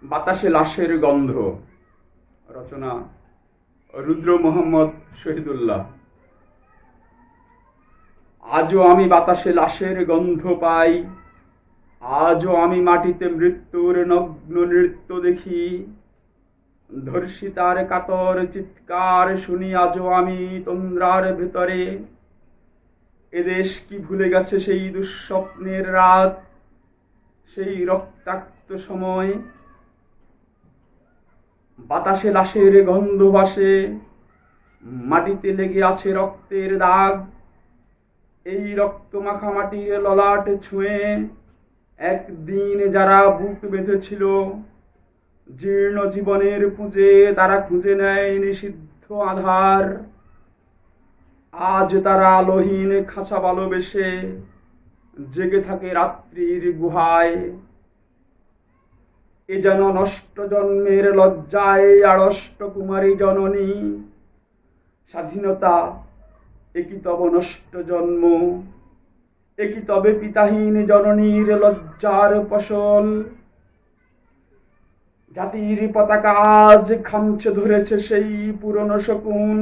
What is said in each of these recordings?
বাতাসে লাশের গন্ধ। রচনা রুদ্র মোহাম্মদ শহীদুল্লাহ। আজও আমি বাতাসে লাশের গন্ধ পাই, আজও আমি মাটিতে মৃত্যুর নগ্ন নৃত্য দেখি। ধর্ষিতার কাতর চিৎকার শুনি আজও আমি তন্দ্রার ভেতরে। এদেশ কি ভুলে গেছে সেই দুঃস্বপ্নের রাত, সেই রক্তাক্ত সময়? বাতাসে লাশের গন্ধ ভাসে, মাটিতে লেগে আছে রক্তের দাগ। এই রক্ত মাখা মাটির ললাট ছুঁয়ে একদিন যারা বুক বেঁধেছিল, জীর্ণ জীবনের পুঁজে তারা খুঁজে নেয় নিষিদ্ধ আধার। আজ তারা আলোহীন খাঁচা ভালোবেসে জেগে থাকে রাত্রির গুহায়। এ যেন নষ্ট জন্মের লজ্জায় আড়ষ্ট কুমারী জননী। স্বাধীনতা একই তব নষ্ট জন্ম, একই তবে পিতাহীন জননীর লজ্জার ফসল। জাতির পতাকা আজ খামচে ধরেছে সেই পুরনো শকুন।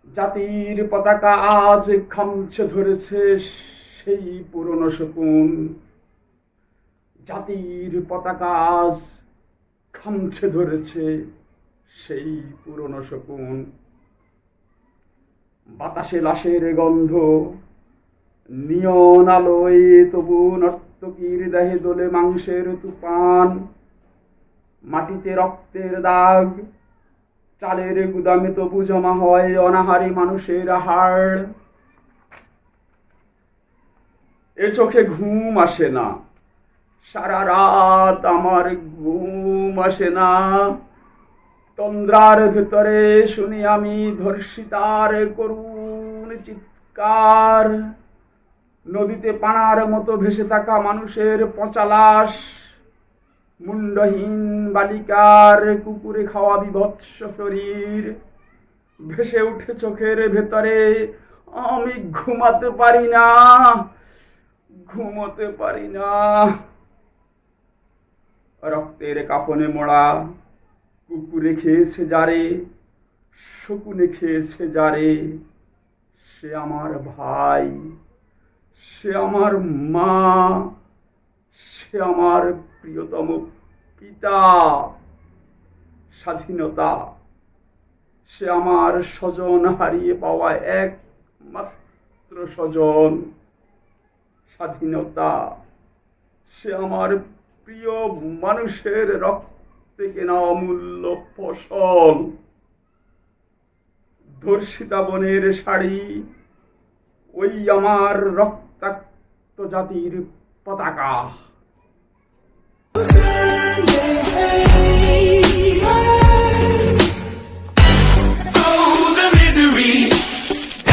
জাতির পতাকা আজ খামচে ধরেছে সেই পুরনো শকুন। জাতির পতাকা আজ খামচে ধরেছে সেই পুরনো শকুন। বাতাসে লাশের গন্ধ, নিয়ন আলোয় তবু নর্তকীর দেহে দোলে মাংসের তুফান। মাটিতে রক্তের দাগ, চালের গুদামে তবু জমা হয় অনাহারী মানুষের হাড়। এ চোখে ঘুম আসে না, সারা রাত আমার ঘুম আসে না। তন্দ্রার ভেতরে শুনি আমি ধর্ষিতার করুণ চিৎকার। নদীতে পানার মতো ভেসে থাকা মানুষের পচা লাশ, মুন্ডহীন বালিকার কুকুরে খাওয়া বিভৎস শরীর ভেসে উঠে চোখের ভেতরে। আমি ঘুমাতে পারি না, ঘুমোতে পারি না। রক্তের কাফনে মোড়া কুকুরে খেয়েছে যারে, শকুনে খেয়েছে যারে, সে আমার ভাই, সে আমার মা, সে আমার প্রিয়তম পিতা। স্বাধীনতা সে আমার স্বজন হারিয়ে পাওয়া একমাত্র স্বজন। স্বাধীনতা সে আমার প্রিয় মানুষের রক্তে কেনা অমূল্য ফসল। ধর্ষিতা বনের শাড়ি, ওই আমার রক্তাক্ত জাতির পতাকা।